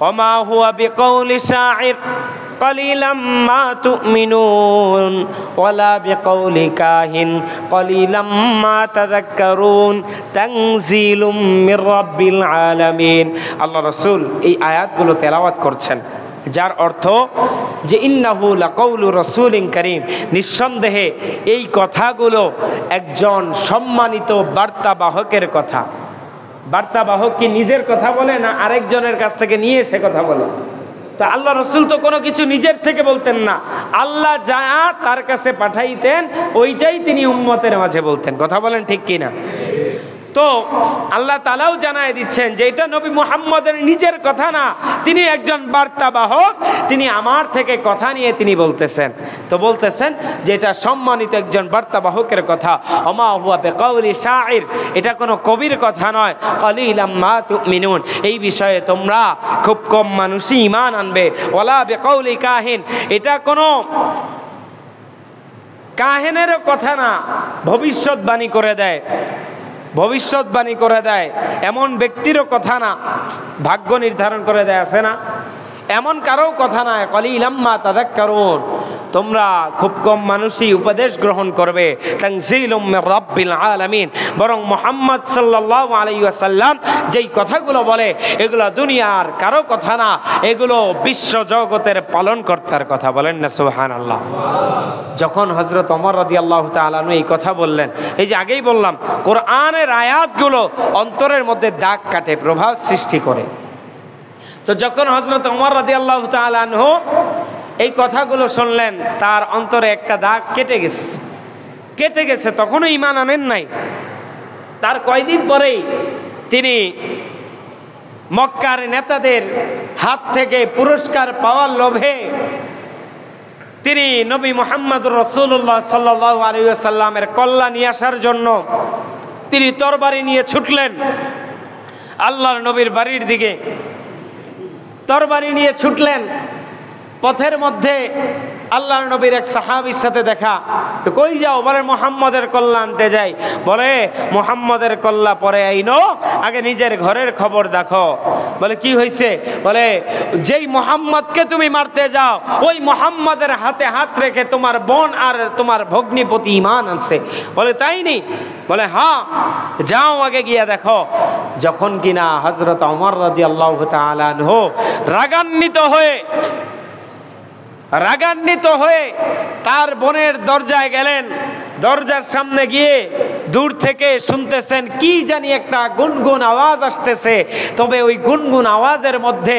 ওমা হুয়া বিকাউলি শাইর قليلا ما تؤمنون ولا بقول كاهن قليلا ما تذكرون تنزيل من رب العالمين। আল্লাহ রাসূল এই আয়াতগুলো তেলাওয়াত করছেন, যার অর্থ যে ইন্নাহু লাকাউলু রাসূলিন কারীম, নিঃসন্দেহে এই কথাগুলো একজন সম্মানিত বার্তাবাহকের কথা। বার্তাবাহক কি নিজের কথা বলে না আরেকজনের কাছ থেকে নিয়ে এসে কথা বলে? তা আল্লাহ রাসূল তো কোনো কিছু নিজের থেকে বলতেন না, আল্লাহ যা তার কাছে পাঠাইতেন ওইটাই তিনি উম্মতের মাঝে বলতেন। কথা বলেন ঠিক কিনা? তো আল্লাহ তাআলাও জানায় দিচ্ছেন যে এটা নবী মুহাম্মদের নিজের কথা না, তিনি একজন বার্তাবাহক, তিনি আমার থেকে কথা নিয়ে তিনি বলতেছেন। তো বলতেছেন যে এটা সম্মানিত একজন বার্তাবাহকের কথা। ওমা হুয়া বিকাউলি শাইর, এটা কোনো কবির কথা নয়। কালিলাম মা তুমিনুন, এই বিষয়ে তোমরা খুব কম মানুষই ঈমান আনবে। ওয়ালা বিকাউলি কাহিন, এটা কোনো কাহিনেরও কথা না, ভবিষ্যৎবাণী করে দেয়, ভবিষ্যৎবাণী করে দেয় এমন ব্যক্তিরও কথা না, ভাগ্য নির্ধারণ করে দেয় আছে না, এমন কারো কথা না। কালিলাম মা তাযাক্কারুন, তোমরা খুব কম মানুষই উপদেশ গ্রহণ করবে। তানজিলুম মির রাব্বিল আলামিন, বরং মুহাম্মদ সাল্লাল্লাহু আলাইহি ওয়াসাল্লাম যেই কথাগুলো বলে এগুলো দুনিয়ার কারো কথা না, এগুলো বিশ্ব জগতের পালনকর্তার কথা। বলেন না সুবহানাল্লাহ। যখন হযরত ওমর রাদিয়াল্লাহু তাআলা আনহু এই কথা বললেন, এই যে আগেই বললাম কোরআনের আয়াতগুলো অন্তরের মধ্যে দাগ কাটে, প্রভাব সৃষ্টি করে। তো যখন হযরত ওমর রাদিয়াল্লাহু তাআলা আনহু এই কথাগুলো শুনলেন, তার অন্তরে একটা দাগ কেটে গেছে, তখনও ঈমান আনেন নাই। তার কয়দিন পরেই তিনি মক্কার নেতাদের হাত থেকে পুরস্কার পাওয়ার লোভে তিনি নবী মুহাম্মদুর রাসূলুল্লাহ সাল্লাল্লাহু আলাইহি ওয়াসাল্লামের কল্যাণ নিয়ে আসার জন্য তিনি তরবারি নিয়ে ছুটলেন আল্লাহর নবীর বাড়ির দিকে। তরবারি নিয়ে ছুটলেন, পথের মধ্যে আল্লাহর নবীর এক সাহাবীর সাথে দেখা। কই যাও? বলে মুহাম্মদের কল্লা আনতে যাই। বলে মুহাম্মদের কল্লা পরে আইনো, আগে নিজের ঘরের খবর দেখো। বলে কি হয়েছে? বলে যেই মুহাম্মদকে তুমি মারতে যাও ওই মুহাম্মদের হাতে হাত রেখে তোমার বোন আর তোমার ভগ্নিপতি ঈমান আনছে। বলে তাই নি? বলে হ্যাঁ, যাও আগে গিয়ে দেখো। যখন কিনা হযরত ওমর রাদিয়াল্লাহু তাআলা আনহু রাগান্বিত হয়ে তার বোনের দরজায় গেলেন। দরজার সামনে গিয়ে দূর থেকে শুনতেছেন কি জানি একটা গুনগুন আওয়াজ আসতেছে, তবে ওই গুনগুন আওয়াজের মধ্যে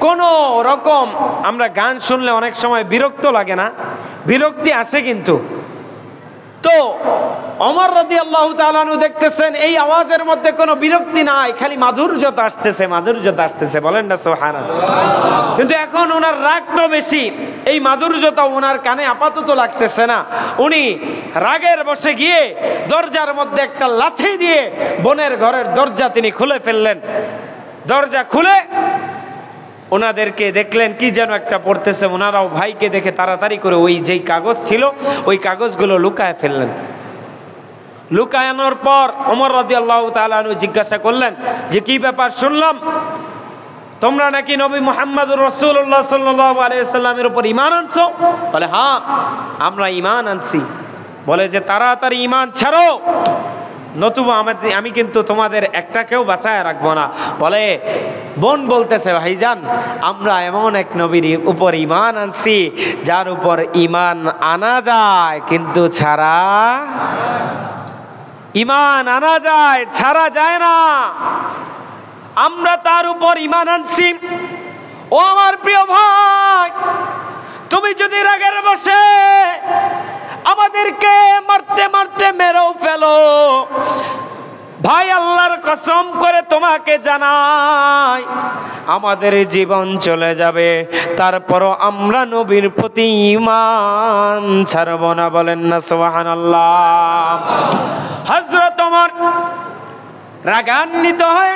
কোনো রকম, আমরা গান শুনলে অনেক সময় বিরক্ত লাগে না? বিরক্তি আসে কিন্তু। তো ওমর রাদিয়াল্লাহু তাআলা আনহু দেখতেছেন এই আওয়াজের মধ্যে কোনো বিরক্তি নাই, খালি মাধুর্যতা আসতেছে। বলেন না সুবহানাল্লাহ। কিন্তু এখন ওনার রাগ তো বেশি, এই মাধুর্যতা ওনার কানে আপাতত লাগতেছে না। উনি রাগের বশে গিয়ে দরজার মধ্যে একটা লাথি দিয়ে বোনের ঘরের দরজা তিনি খুলে ফেললেন। দরজা খুলে ওনাদেরকে দেখলেন কি যেন একটা পড়তেছে। ওনারাও ভাইকে দেখে তাড়াতাড়ি করে ওই যেই কাগজ ছিল ওই কাগজগুলো লুকায় ফেললেন। লুকানোর পর ওমর রাদিয়াল্লাহু তাআলা আনহু জিজ্ঞাসা করলেন যে কি ব্যাপার, শুনলাম তোমরা নাকি নবী মুহাম্মদুর রাসূলুল্লাহ সাল্লাল্লাহু আলাইহি ওয়াসাল্লামের উপর ঈমান আনছো? বলে হ্যাঁ, আমরা ঈমান আনছি। বলে যে তাড়াতাড়ি ঈমান ছাড়ো, নতুবা আমি কিন্তু তোমাদের একটাকেও বাঁচায় রাখবো না। বলে বোন বলতেছে ভাইজান, আমরা এমন এক নবীর উপর ঈমান আনছি যার উপর ঈমান আনা যায় কিন্তু ঈমান আনা যায়, ছাড়া যায় না। আমরা তার উপর ঈমান আনছি। ও আমার প্রিয় ভাই, তুমি যদি রাগের বশে আমাদেরকে মারতে মারতে মেরেও ফেলো, ভাই আল্লাহর কসম করে তোমাকে জানাই আমাদের জীবন চলে যাবে, তারপরও আমরা নবীর প্রতি ঈমান ছাড়ব না। বলেন না সুবহানাল্লাহ। হযরত ওমর রাগান্বিত হয়ে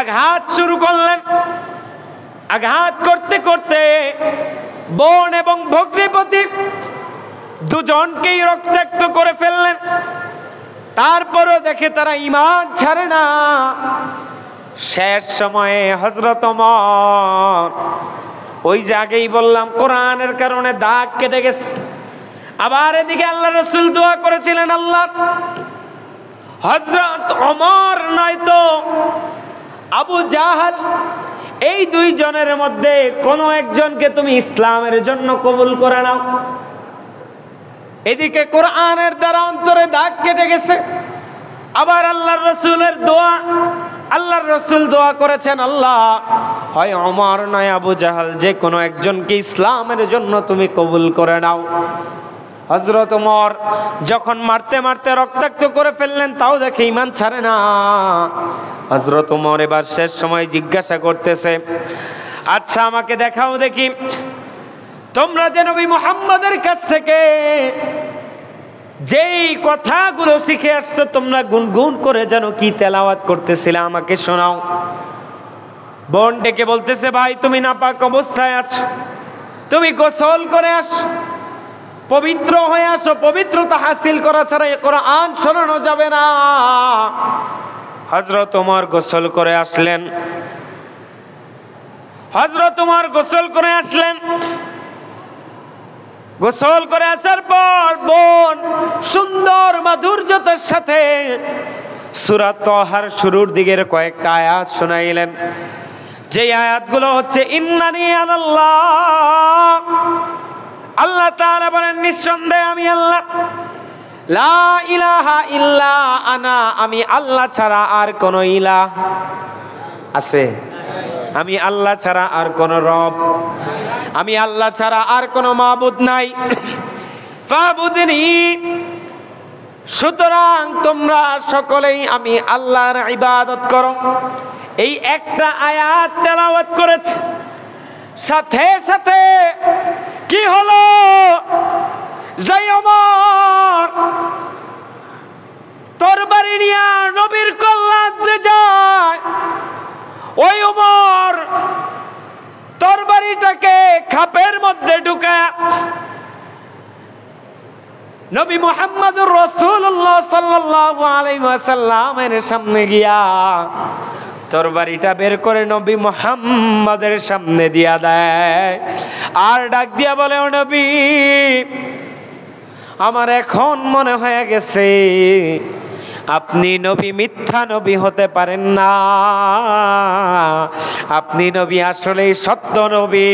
আঘাত শুরু করলেন। আঘাত করতে করতে বোন এবং ভগ্নিপতি দুজনকেই রক্তাক্ত করে ফেললেন। তারপরও দেখে তারা ঈমান ছাড়ে না। শেষ সময়ে হযরত ওমর, ওই যে আগেই বললাম কোরআনের কারণে দাগ কেটে গেছে, আবার এদিকে আল্লাহ রাসূল দোয়া করেছিলেন, আল্লাহ হযরত ওমর নয়তো আবু জাহাল, এই দুইজনের মধ্যে কোনো একজনকে তুমি ইসলামের জন্য কবুল করে নাও। এদিকে কোরআনের দ্বারা অন্তরে দাগ কেটে গেছে। আবার আল্লাহর রাসূলের দোয়া, আল্লাহর রাসূল দোয়া করেছেন, আল্লাহ হয় ওমর নয় আবু জাহাল, যে কোনো একজনকে ইসলামের জন্য তুমি কবুল করে নাও। হযরত ওমর যখন মারতে মারতে রক্তাক্ত করে ফেললেন, তাও দেখে ঈমান ছাড়ে না। হযরত ওমর এবার শেষ সময় জিজ্ঞাসা করতেছে, আচ্ছা আমাকে দেখাও দেখি, তোমরা যে নবী মুহাম্মদের কাছ থেকে যেই কথাগুলো শিখে আসতো, তোমরা গুনগুন করে যেন কি তেলাওয়াত করতেছিলে, আমাকে শোনাও। বোন ডেকে বলতেছে, ভাই তুমি নাপাক অবস্থায় আছো, তুমি গোসল করে আসো, পবিত্র হয়ে আসো, পবিত্রতা হাসিল করা ছাড়া এই কোরআন শোনানো যাবে না। হযরত ওমর গোসল করে আসলেন। হযরত ওমর গোসল করে আসলেন। গোসল করে আসার পর বোন সুন্দর মাধুর্যতার সাথে সূরা তাহার শুরুর দিকের কয়েকটা আয়াত শোনাইলেন, যে আয়াতগুলো হচ্ছে ইন্নানি আনাল্লাহ, আল্লাহ তাআলা বলেন নিঃসন্দেহে আমি আল্লাহ, লা ইলাহা ইল্লা আনা, আমি আল্লাহ ছাড়া আর কোন ইলাহ আছে? আমি আল্লাহ ছাড়া আর কোন রব, আমি আল্লাহ ছাড়া আর কোন মাবুদ নাই। ফাবুদনি, সুতরাং তোমরা সকলেই আমি আল্লাহর ইবাদত করো। এই একটা আয়াত তেলাওয়াত করেছে, সাথে সাথে কি হলো, যাই ওমর তরবারি নিয়ে নবীর কল্যাণে যায়। ওই ওমর তরবারিটাকে খাপের মধ্যে ঢুকায় নবী মুহাম্মদুর রাসূলুল্লাহ সাল্লাল্লাহু আলাইহি ওয়াসাল্লামের সামনে গিয়া তরবারিটা বের করে নবী মুহাম্মদের সামনে দিয়া দেয়, আর ডাক দিয়া বলে, ও নবী, আমার এখন মনে হয়ে গেছে আপনি নবী মিথ্যা নবী হতে পারেন না, আপনি নবী আসলেই সত্য নবী।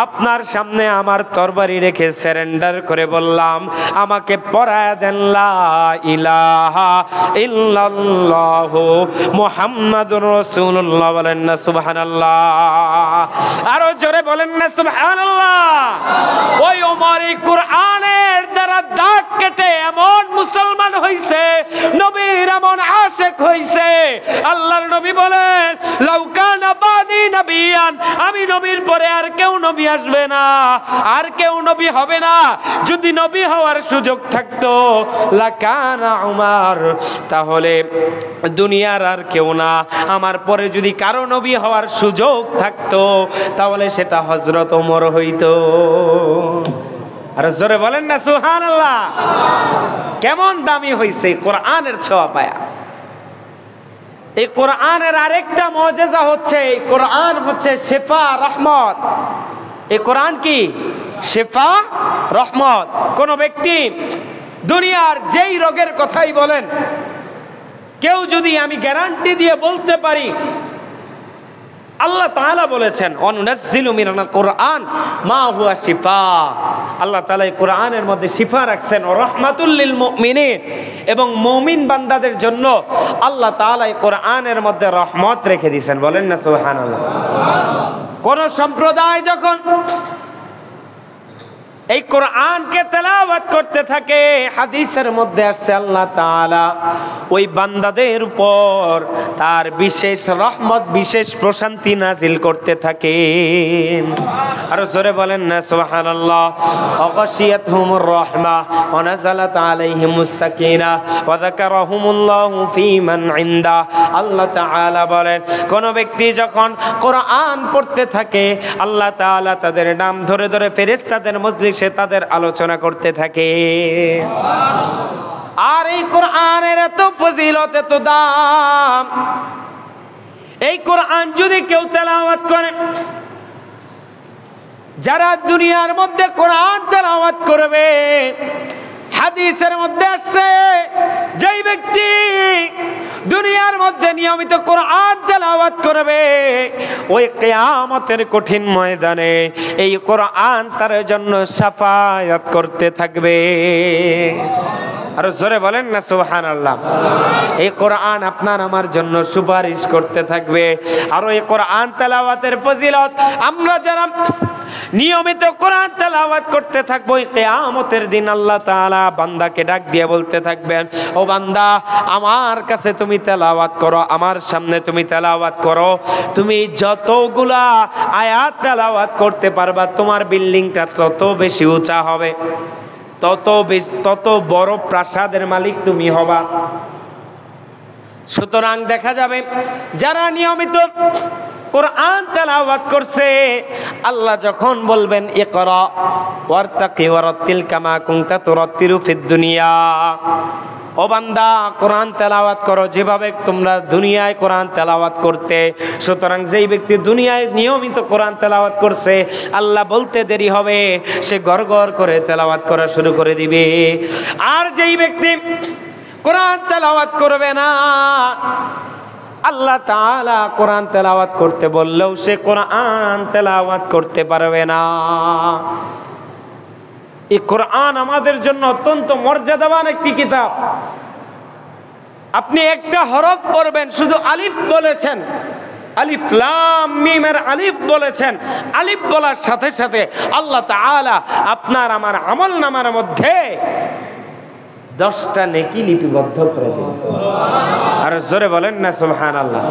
আপনার সামনে আমার তরবারি রেখে সারেন্ডার করে বললাম, আমাকে পড়ায় দেন লা ইলাহা ইল্লাল্লাহু মুহাম্মাদুর রাসূলুল্লাহ। বলেন না সুবহানাল্লাহ? আরো জোরে বলেন না সুবহানাল্লাহ? ওই ওমর এই কোরআনের দ্বারা দাগ কেটে এমন মুসলমান হইছে, নবীর এমন আশিক হইছে। আল্লাহর নবী বলেন, লাউ কানা বাদি নবিয়ান, আমি নবীর পরে আর কেউ নবী আসবে না, আর কেউ নবী হবে না। যদি নবী হওয়ার সুযোগ থাকতো লাকানা উমর, তাহলে দুনিয়ার আর কেউ না, আমার পরে যদি কারো নবী হওয়ার সুযোগ থাকতো তাহলে সেটা হযরত ওমর হইতো। আর জোরে বলেন না সুবহানাল্লাহ? কেমন দামি হইছে কোরআনের ছোঁয়া পায়া। এই কোরআনের আরেকটা মুজিজা হচ্ছে, এই কোরআন হচ্ছে শিফা, রহমত। এই কোরআন কি? শিফা, রহমত। কোন ব্যক্তি দুনিয়ার যেই রোগের কথাই বলেন, কেউ যদি আমি গ্যারান্টি দিয়ে বলতে পারি, আল্লাহ তাআলা বলেছেন অনুনাজ্জিলু মিনাল কোরআন মা হুয়া শিফা, আল্লাহ তাআলা এই কোরআনের মধ্যে শিফা রাখছেন, ও রাহমাতুল লিল মুমিনিন, এবং মুমিন বান্দাদের জন্য আল্লাহ তাআলা এই কোরআনের মধ্যে রহমত রেখে দিয়েছেন। বলেন না সুবহানাল্লাহ? কোন সম্প্রদায় যখন এই কোরআনকে তেলাওয়াত করতে থাকে, হাদিসের মধ্যে আসছে আল্লাহ তাআলা ওই বান্দাদের উপর তার বিশেষ রহমত, বিশেষ প্রশান্তি নাজিল করতে থাকে। আর জোরে বলেন না সুবহানাল্লাহ? অগশিয়াতহুমুর রাহমাহ ওয়া নাযালাত আলাইহিমুস সাকিনা ওয়া যাকারাহুমুল্লাহু ফী মান ইনদা। আল্লাহ তাআলা বলেন, কোন ব্যক্তি যখন কোরআন পড়তে থাকে, আল্লাহ তাআলা তাদের নাম ধরে ধরে ফেরেশতাদের মজলিসে তাদের আলোচনা করতে থাকে। আর এই কোরআনের এত ফজিলত, এত দাম, এই কোরআন যদি কেউ তেলাওয়াত করে, যারা দুনিয়ার মধ্যে কোরআন তেলাওয়াত করবে, হাদিসের মধ্যে আসছে যেই ব্যক্তি দুনিয়ার মধ্যে নিয়মিত কোরআন তেলাওয়াত করবে, ওই কিয়ামতের কঠিন ময়দানে এই কোরআন তার জন্য শাফায়াত করতে থাকবে। আর জোরে বলেন না সুবহানাল্লাহ। এই কোরআন আপনার আমার জন্য সুপারিশ করতে থাকবে। আর এই কোরআন তেলাওয়াতের ফজিলত আমরা যারা নিয়মিত কোরআন তেলাওয়াত করতে থাকবো, কিয়ামতের দিন আল্লাহ তাআলা বান্দাকে ডাক দিয়ে বলতে থাকবেন, ও বান্দা আমার কাছে তুমি তেলাওয়াত করো, আমার সামনে তুমি তেলাওয়াত করো। তুমি যতগুলা আয়াত তেলাওয়াত করতে পারবা তোমার বিল্ডিংটা তত বেশি উঁচা হবে, তত বড় প্রাসাদের মালিক তুমি হবা। সুতরাং দেখা যাবে যারা নিয়মিত কোরআন তেলাওয়াত করছে, আল্লাহ যখন বলবেন ইকরা ওয়ারতাকি ওয়ারাতিল কামা কুনতা তুরাতিলু ফিদ দুনিয়া, ও বান্দা কোরআন তেলাওয়াত করো যেভাবে তোমরা দুনিয়ায় কোরআন তেলাওয়াত করতে। সুতরাং যেই ব্যক্তি দুনিয়ায় নিয়মিত কোরআন তেলাওয়াত করছে, আল্লাহ বলতে দেরি হবে, সে গড়গড় করে তেলাওয়াত করা শুরু করে দিবে। আর যেই ব্যক্তি কোরআন তেলাওয়াত করবে না, আল্লাহ তাআলা কোরআন তেলাওয়াত করতে বললেও সে কোরআন তেলাওয়াত করতে পারবে না। এই কোরআন আমাদের জন্য অত্যন্ত মর্যাদাবান একটি কিতাব। আপনি একটা হরফ পড়বেন, শুধু আলিফ বলেছেন, আলিফ লাম মিম এর আলিফ বলেছেন, আলিফ বলার সাথে সাথে আল্লাহ তাআলা আপনার আমার আমলনামার মধ্যে 10টা নেকি লিপিবদ্ধ করে দিন। আর জোরে বলেন না সুবহানাল্লাহ।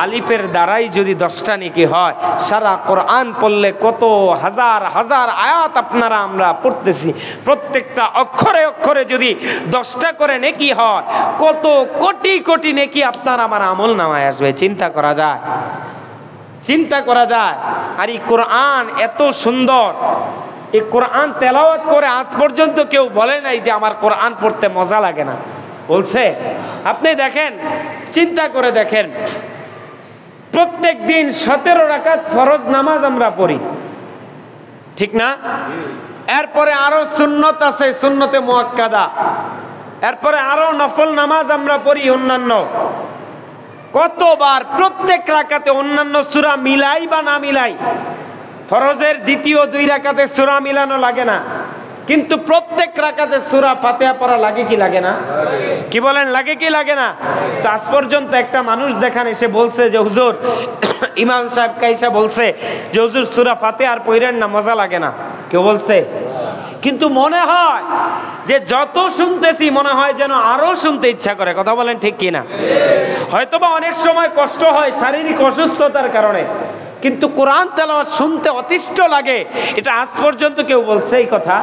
আলিফের দ্বারাই যদি 10টা নেকি হয়, সারা কোরআন পড়লে কত হাজার হাজার আয়াত আপনারা আমরা পড়তেছি, প্রত্যেকটা অক্ষরে অক্ষরে যদি 10টা করে নেকি হয়, কত কোটি কোটি নেকি আপনার আমার আমল নামায় আসবে। চিন্তা করা যায়, চিন্তা করা যায়। আর এই কোরআন এত সুন্দর, এই কোরআন তেলাওয়াত করে আজ পর্যন্ত কেউ বলে নাই যে আমার কোরআন পড়তে মজা লাগে না, বলছে? আপনি দেখেন, চিন্তা করে দেখেন, প্রত্যেক দিন 17 রাকাত ফরজ নামাজ আমরা পড়ি, ঠিক না? এরপরে আরো সুন্নত আছে, সুন্নতে মুআক্কাদা, এরপরে আরো নফল নামাজ আমরা পড়ি অন্যান্য। কতবার প্রত্যেক রাকাতে অন্যান্য সূরা মিলাই বা না মিলাই, ফরজের দ্বিতীয় 2 রাকাতে সূরা মিলানো লাগে না, কিন্তু প্রত্যেক রাকাতে সূরা ফাতিহা পড়া লাগে কি লাগে না? কি বলেন, লাগে কি লাগে না? তো আজ পর্যন্ত একটা মানুষ দেখান এসে বলছে যে হুজুর, ইমাম সাহেব কাইসা বলছে যে হুজুর সূরা ফাতিহা আর পড়েন না, মজা লাগে না, কেউ বলছে? কিন্তু মনে হয় যে যত শুনতেছি মনে হয় যেন আরো শুনতে ইচ্ছা করে। কথা বলেন ঠিক কিনা? হয়তোবা অনেক সময় কষ্ট হয় শারীরিক অসুস্থতার কারণে, কিন্তু কোরআন তেলাওয়াত শুনতে অতিষ্ঠ লাগে। এটা আজ পর্যন্ত কেউ বলছে এই কথা?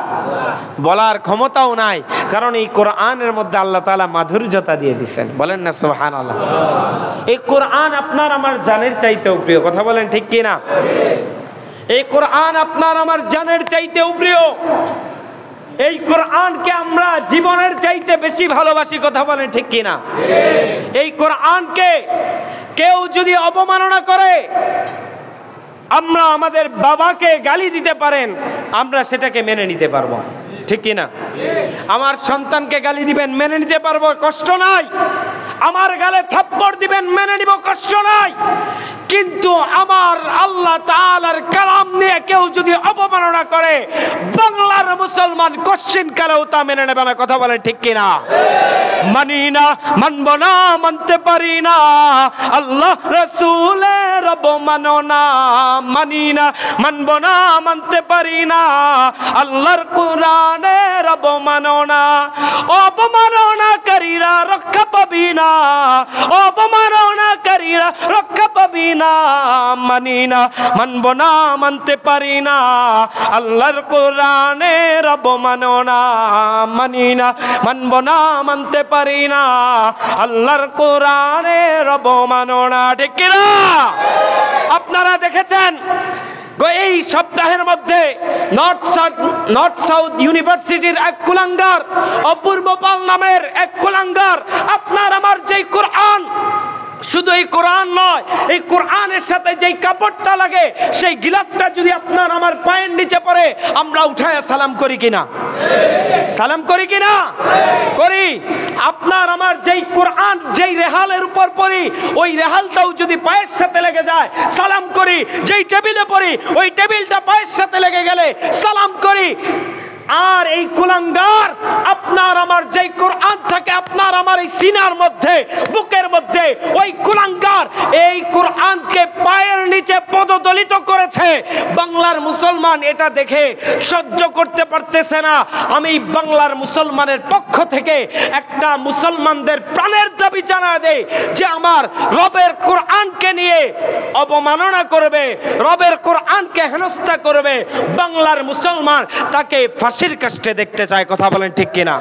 বলার ক্ষমতাও নাই, কারণ এই কোরআনের মধ্যে আল্লাহ তাআলা মাধুর্যতা দিয়ে দিয়েছেন। বলেন না সুবহানাল্লাহ। এই কোরআন আপনার আমার জানের চাইতেও প্রিয়। কথা বলেন ঠিক কিনা? এই কোরআন আপনার আমার জানের চাইতেও প্রিয়। এই কোরআনকে আমরা জীবনের চাইতে বেশি ভালোবাসি। কথা বলেন ঠিক কিনা? এই কোরআনকে কেউ যদি অবমাননা করে, আমরা আমাদের বাবাকে গালি দিতে পারেন, আমরা সেটাকে মেনে নিতে পারবো, ঠিক কিনা? আমার সন্তানকে গালি দিবেন, মেনে নিতে পারবো, কষ্ট নাই। আমার গালে থাপ্পড় দিবেন, মেনে নিব, কষ্ট নাই। কিন্তু আমার আল্লাহ তাআলার কালাম নিয়ে কেউ যদি অবমাননা করে, বাংলার মুসলমান কোশ্চিন কালেও তা মেনে নেবে না। কথা বলে ঠিক কিনা? মানি না, মানব না, মানতে পারি না, আল্লাহ রাসূলের অবমাননা মানি না, মানব না, মানতে পারি না, আল্লাহর কোরআনের অবমাননা। অবমাননাকারীরা রক্ষা পাবি না, অবমাননাকারীরা রক্ষা পাবি না। মানি না, মানব না, মানতে পারি না, আল্লাহর কোরআনের অবমাননা। মানি না, মানব না, মানতে পারি না, আল্লাহর কোরআনের অবমাননা। ঠিক কিনা? আপনারা দেখেছেন এই সপ্তাহের মধ্যে নর্থ সাউথ ইউনিভার্সিটির এক কুলাঙ্গার, অপূর্ব পাল নামের এক কুলাঙ্গার, আপনার আমার যেই কোরআন, শুধু এই কোরআন নয়, এই কোরআনের সাথে যেই কাপড়টা লাগে, সেই গিলাফটা যদি আপনার আমার পায়ের নিচে পড়ে, আমরা উঠায় সালাম করি কিনা? সালাম করি কিনা? করি। আপনার আমার যেই কোরআন যেই রেহালের উপর পড়ি, ওই রেহালটাও যদি পায়ের সাথে লেগে যায়, সালাম করি। যেই টেবিলে পড়ি, ওই টেবিলটা পায়ের সাথে লেগে গেলে সালাম করি। আর এই কুলাঙ্গার আপনার আমার যেই কোরআন থেকে আপনার আমার এই সিনার মধ্যে, বুকের মধ্যে ওই কুলাঙ্গার এই কোরআনকে পায়ের নিচে পদদলিত করেছে। বাংলার মুসলমান এটা দেখে সহ্য করতে পারতেছে না। আমি বাংলার মুসলমানের পক্ষ থেকে একটা মুসলমানদের প্রাণের দাবি জানা দেই যে আমার রবের কোরআনকে নিয়ে অবমাননা করবে, রবের কোরআনকে হেনস্থা করবে, বাংলার মুসলমান তাকে ফাঁসির কাস্টে দেখতে চায়। কথা বলেন ঠিক কিনা?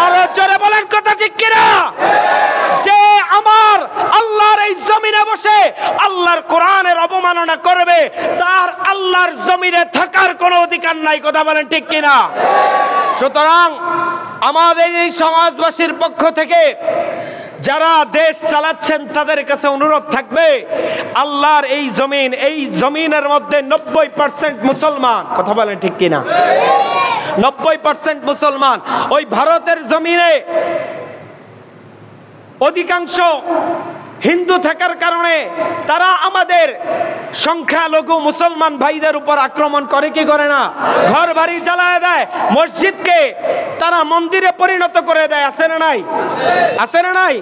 আর জোরে বলেন কথা ঠিক কিনা? যে আমার আল্লাহর এই জমিনে বসে আল্লাহর কোরআনের অবমাননা করবে, তার আল্লাহর জমিনে থাকার কোনো অধিকার নাই। কথা বলেন ঠিক কিনা? সুতরাং আমাদের এই সমাজবাসীর পক্ষ থেকে যারা দেশ চালাচ্ছেন তাদের কাছে অনুরোধ থাকবে, আল্লাহর এই জমিনের মধ্যে 90% মুসলমান। কথা বলেন ঠিক কিনা? 90% মুসলমান। ওই ভারতের জমিনে অধিকাংশ হিন্দু থাকার কারণে তারা আমাদের সংখ্যালঘু মুসলমান ভাইদের উপর আক্রমণ করে কি করে না? ঘর বাড়ি জ্বালায় দেয়, মসজিদকে তারা মন্দিরে পরিণত করে দেয়। আছে না নাই? আছে না নাই?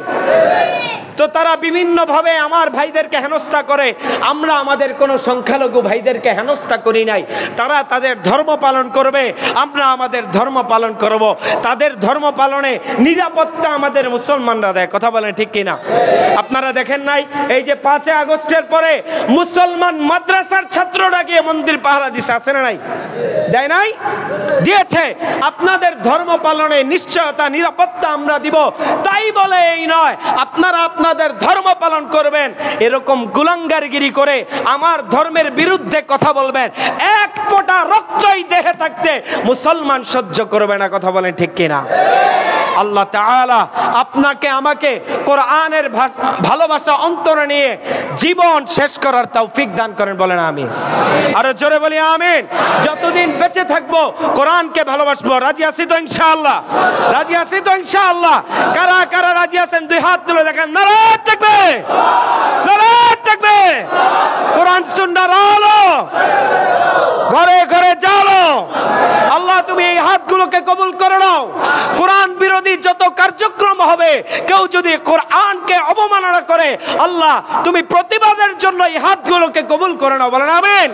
তো তারা বিভিন্ন ভাবে আমার ভাইদেরকে হেনস্থা করে। আমরা আমাদের কোনো সংখ্যালঘু ভাইদেরকে হেনস্থা করি নাই। তারা তাদের ধর্ম পালন করবে, আমরা আমাদের ধর্ম পালন করব। তাদের ধর্ম পালনে নিরাপত্তা আমাদের মুসলমানরা দেয়। কথা বলেন ঠিক কিনা? আপনারা দেখেন নাই এই যে 5 আগস্টের পরে মুসলমান মাদ্রাসার ছাত্ররা গিয়ে মন্দির পাহারা দিছে? আছে না নাই? দেয় নাই? দিয়েছে। আপনাদের ধর্ম পালনে নিশ্চয়তা নিরাপত্তা আমরা দিব। তাই বলে এই নয় আপনারা আপনাদের ধর্ম পালন করবেন, এরকম গুলাঙ্গারগিরি করে আমার ধর্মের বিরুদ্ধে কথা বলবেন, এক ফোঁটা রক্তই দেহে থাকতে মুসলমান সহ্য করবে না। কথা বলেন ঠিক কিনা? আল্লাহ তাআলা আপনাকে আমাকে কোরআনের ভালোবাসা অন্তরে নিয়ে জীবন শেষ করার তৌফিক দান করেন। বলেন আমিন। আরো জোরে বলি আমিন। যতদিন বেঁচে থাকবো কোরআনকে ভালোবাসবো। রাজি আছি তো ইনশাআল্লাহ? রাজি আছি তো ইনশাআল্লাহ? কারা কারা রাজি আছেন দুই হাত তুলে দেখেন। নারায়ে তাকবীর, নারায়ে তাকবীর। কোরআন সুন্নাহর আলো ঘরে ঘরে জ্বালো। আল্লাহ তুমি এই হাতগুলোকে কবুল করে নাও। কোরআন বিরোধী যত কার্যক্রম হবে, কেউ যদি কোরআনকে অবমাননা করে, আল্লাহ তুমি প্রতিবাদের জন্য এই হাতগুলোকে কবুল করে নাও। বলেন আমিন।